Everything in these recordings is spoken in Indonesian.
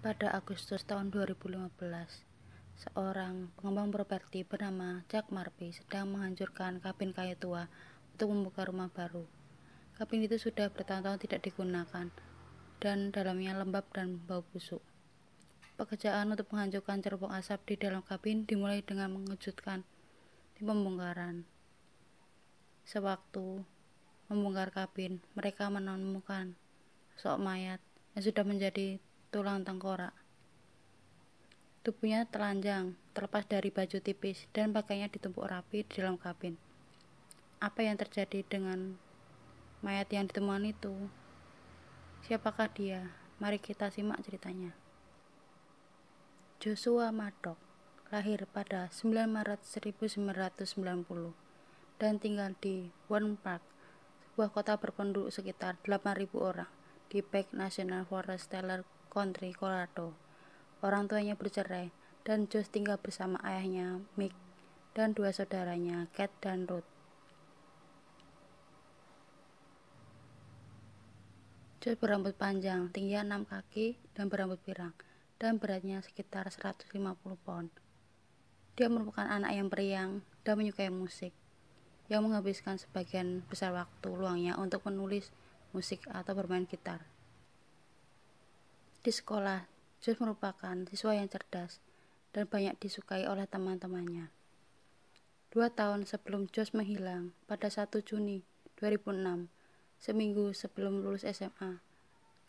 Pada Agustus tahun 2015, seorang pengembang properti bernama Jack Murphy sedang menghancurkan kabin kayu tua untuk membuka rumah baru. Kabin itu sudah bertahun-tahun tidak digunakan dan dalamnya lembab dan bau busuk. Pekerjaan untuk menghancurkan cerobong asap di dalam kabin dimulai dengan mengejutkan tim pembongkaran. Sewaktu membongkar kabin, mereka menemukan sosok mayat yang sudah menjadi tulang tengkorak. Tubuhnya telanjang, terlepas dari baju tipis, dan pakaiannya ditumpuk rapi di dalam kabin. Apa yang terjadi dengan mayat yang ditemukan itu? Siapakah dia? Mari kita simak ceritanya. Joshua Maddox lahir pada 9 Maret 1990 dan tinggal di Warren Park, sebuah kota berpenduduk sekitar 8.000 orang di Peak National Forest, Taylor County, Colorado. Orang tuanya bercerai dan Josh tinggal bersama ayahnya Mick dan dua saudaranya Kate dan Ruth. Josh berambut panjang, tingginya 6 kaki dan berambut pirang, dan beratnya sekitar 150 pound. Dia merupakan anak yang periang dan menyukai musik, yang menghabiskan sebagian besar waktu luangnya untuk menulis musik atau bermain gitar. Di sekolah, Josh merupakan siswa yang cerdas dan banyak disukai oleh teman-temannya. 2 tahun sebelum Josh menghilang, pada 1 Juni 2006, seminggu sebelum lulus SMA,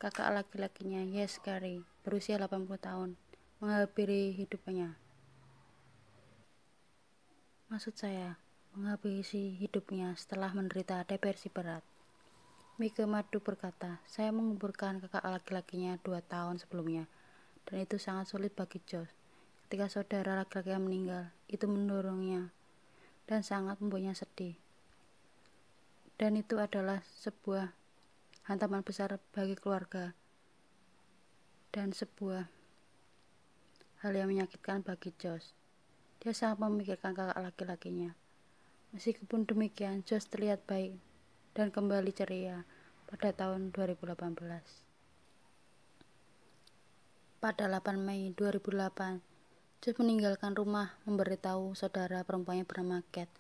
kakak laki-lakinya Yes Carey, berusia 80 tahun, mengakhiri hidupnya. Maksud saya, menghabisi hidupnya setelah menderita depresi berat. Mike Madu berkata, saya menguburkan kakak laki-lakinya 2 tahun sebelumnya, dan itu sangat sulit bagi Josh. Ketika saudara laki-lakinya meninggal, itu mendorongnya dan sangat membuatnya sedih. Dan itu adalah sebuah hantaman besar bagi keluarga dan sebuah hal yang menyakitkan bagi Josh. Dia sangat memikirkan kakak laki-lakinya. Meskipun demikian, Josh terlihat baik dan kembali ceria pada tahun 2018. Pada 8 Mei 2008, Josh meninggalkan rumah memberitahu saudara perempuannya bernama Kate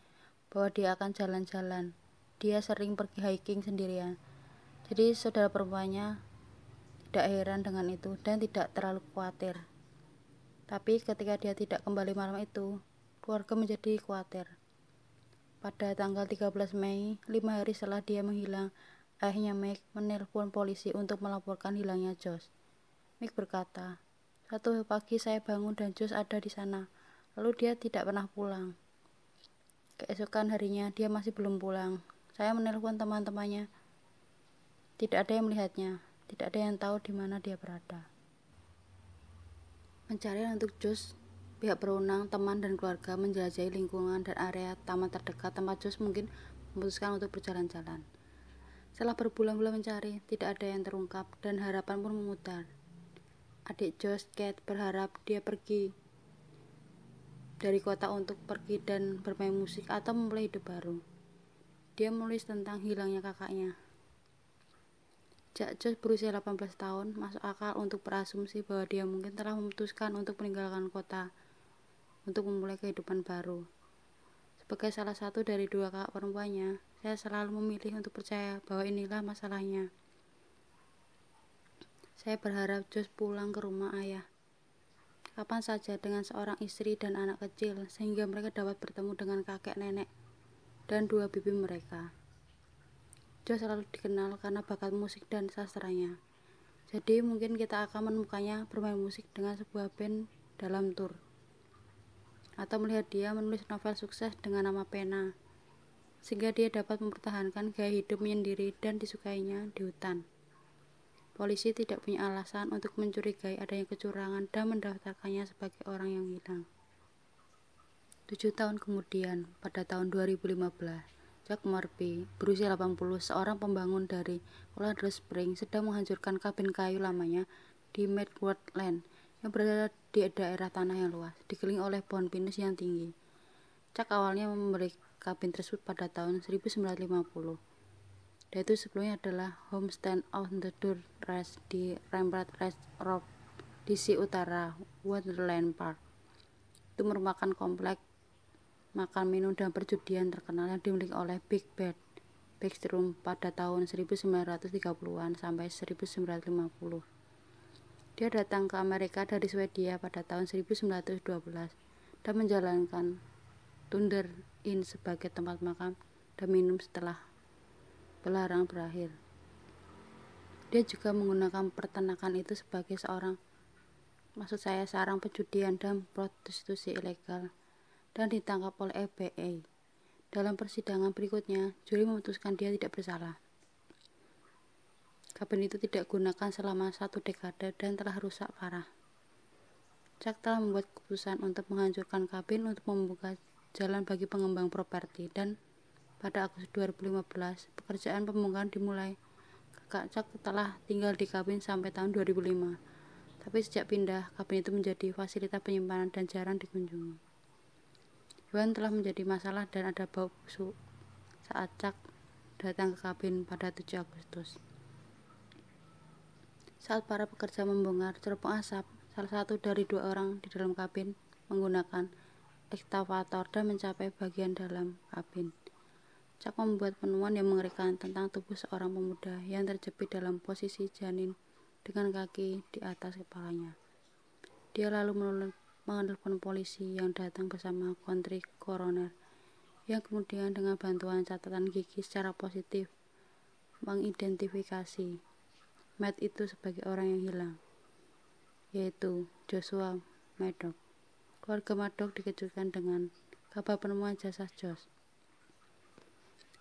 bahwa dia akan jalan-jalan. Dia sering pergi hiking sendirian. Jadi saudara perempuannya tidak heran dengan itu dan tidak terlalu khawatir. Tapi ketika dia tidak kembali malam itu, keluarga menjadi khawatir. Pada tanggal 13 Mei, 5 hari setelah dia menghilang, ayahnya Mick menelpon polisi untuk melaporkan hilangnya Josh. Mick berkata, satu pagi saya bangun dan Josh ada di sana, lalu dia tidak pernah pulang. Keesokan harinya dia masih belum pulang. Saya menelpon teman-temannya. Tidak ada yang melihatnya, tidak ada yang tahu di mana dia berada. Pencarian untuk Josh, pihak berwenang, teman dan keluarga menjelajahi lingkungan dan area taman terdekat tempat Josh mungkin memutuskan untuk berjalan-jalan. Setelah berbulan-bulan mencari, tidak ada yang terungkap dan harapan pun memudar. Adik Josh, Kate, berharap dia pergi dari kota untuk pergi dan bermain musik atau memulai hidup baru. Dia menulis tentang hilangnya kakaknya. Sejak Josh berusia 18 tahun, masuk akal untuk berasumsi bahwa dia mungkin telah memutuskan untuk meninggalkan kota untuk memulai kehidupan baru. Sebagai salah satu dari 2 kakak perempuannya, saya selalu memilih untuk percaya bahwa inilah masalahnya. Saya berharap Josh pulang ke rumah ayah kapan saja dengan seorang istri dan anak kecil, sehingga mereka dapat bertemu dengan kakek nenek dan 2 bibi mereka. Josh selalu dikenal karena bakat musik dan sastranya. Jadi mungkin kita akan menemukannya bermain musik dengan sebuah band dalam tur, atau melihat dia menulis novel sukses dengan nama pena, sehingga dia dapat mempertahankan gaya hidup menyendiri dan disukainya di hutan. Polisi tidak punya alasan untuk mencurigai adanya kecurangan dan mendaftarkannya sebagai orang yang hilang. 7 tahun kemudian, pada tahun 2015, Jack Murphy, berusia 80, seorang pembangun dari Colorado Springs, sedang menghancurkan kabin kayu lamanya di Medward Land yang berada di daerah tanah yang luas, dikelilingi oleh pohon pinus yang tinggi. Jack awalnya membeli kabin tersebut pada tahun 1950. Dan itu sebelumnya adalah Homestead on the Dirt Ranch di Rampart Ranch Road, DC Utara, Wonderland Park. Itu merupakan komplek makan, minum, dan perjudian terkenal yang dimiliki oleh Big Bad Backstrom pada tahun 1930-an sampai 1950. Dia datang ke Amerika dari Swedia pada tahun 1912 dan menjalankan Thunder Inn sebagai tempat makan dan minum setelah pelarang berakhir. Dia juga menggunakan peternakan itu sebagai sarang perjudian dan prostitusi ilegal, dan ditangkap oleh FBI. Dalam persidangan berikutnya, juri memutuskan dia tidak bersalah. Kabin itu tidak digunakan selama 1 dekade dan telah rusak parah. Chuck telah membuat keputusan untuk menghancurkan kabin untuk membuka jalan bagi pengembang properti, dan pada Agustus 2015, pekerjaan pembongkaran dimulai. Kakak Chuck telah tinggal di kabin sampai tahun 2005, tapi sejak pindah, kabin itu menjadi fasilitas penyimpanan dan jarang dikunjungi. Hewan telah menjadi masalah dan ada bau busuk saat Chuck datang ke kabin pada 7 Agustus. Saat para pekerja membongkar cerobong asap, salah satu dari 2 orang di dalam kabin menggunakan ekskavator dan mencapai bagian dalam kabin. Chuck membuat penemuan yang mengerikan tentang tubuh seorang pemuda yang terjepit dalam posisi janin dengan kaki di atas kepalanya. Dia lalu menelpon polisi yang datang bersama country coroner, yang kemudian dengan bantuan catatan gigi secara positif mengidentifikasi Matt itu sebagai orang yang hilang, yaitu Joshua Maddox. Keluarga Maddox dikejutkan dengan kabar penemuan jasad Josh.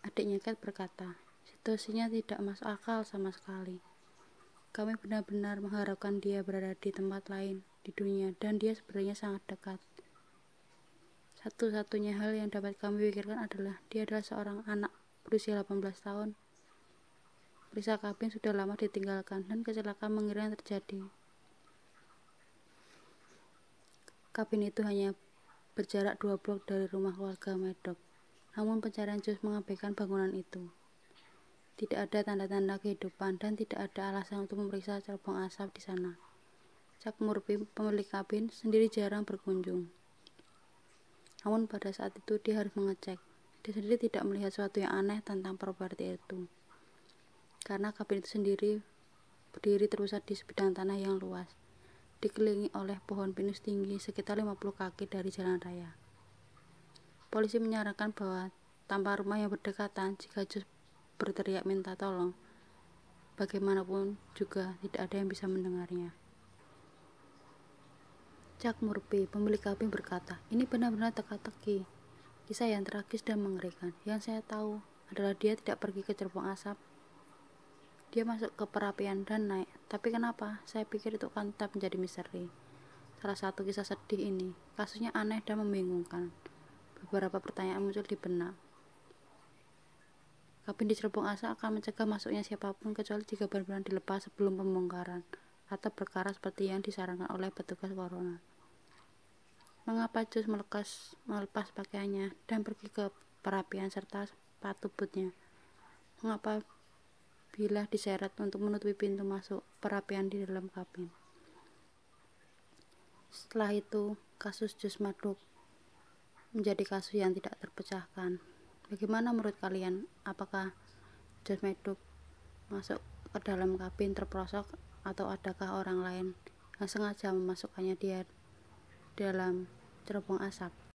Adiknya Kate berkata, "Situasinya tidak masuk akal sama sekali. Kami benar-benar mengharapkan dia berada di tempat lain di dunia, dan dia sebenarnya sangat dekat. Satu-satunya hal yang dapat kami pikirkan adalah dia adalah seorang anak berusia 18 tahun. Perisa kabin sudah lama ditinggalkan dan kecelakaan mengerikan terjadi. Kabin itu hanya berjarak 2 blok dari rumah keluarga Maddox. Namun pencarian Josh mengabaikan bangunan itu. Tidak ada tanda-tanda kehidupan dan tidak ada alasan untuk memeriksa cerobong asap di sana. Chuck Murphy, pemilik kabin, sendiri jarang berkunjung. Namun pada saat itu dia harus mengecek. Dia sendiri tidak melihat sesuatu yang aneh tentang properti itu, karena kabin itu sendiri berdiri terpusat di sebidang tanah yang luas, dikelilingi oleh pohon pinus tinggi sekitar 50 kaki dari jalan raya. Polisi menyarankan bahwa tanpa rumah yang berdekatan, jika Josh berteriak minta tolong, bagaimanapun juga tidak ada yang bisa mendengarnya. Chuck Murphy, pemilik kabin, berkata, "Ini benar-benar teka-teki. Kisah yang tragis dan mengerikan. Yang saya tahu adalah dia tidak pergi ke cerobong asap. Dia masuk ke perapian dan naik. Tapi kenapa? Saya pikir itu akan tetap menjadi misteri. Salah satu kisah sedih ini, kasusnya aneh dan membingungkan. Beberapa pertanyaan muncul di benak. Kabin di cerobong asap akan mencegah masuknya siapapun kecuali jika benar-benar dilepas sebelum pembongkaran atau berkarat seperti yang disarankan oleh petugas coroner. Mengapa Josh melepas pakaiannya dan pergi ke perapian serta sepatu bootnya? Mengapa bilah diseret untuk menutupi pintu masuk perapian di dalam kabin?" Setelah itu, kasus Josh Maddox menjadi kasus yang tidak terpecahkan. Bagaimana menurut kalian? Apakah Josh Maddox masuk ke dalam kabin terperosok, atau adakah orang lain yang sengaja memasukkannya dia dalam cerobong asap?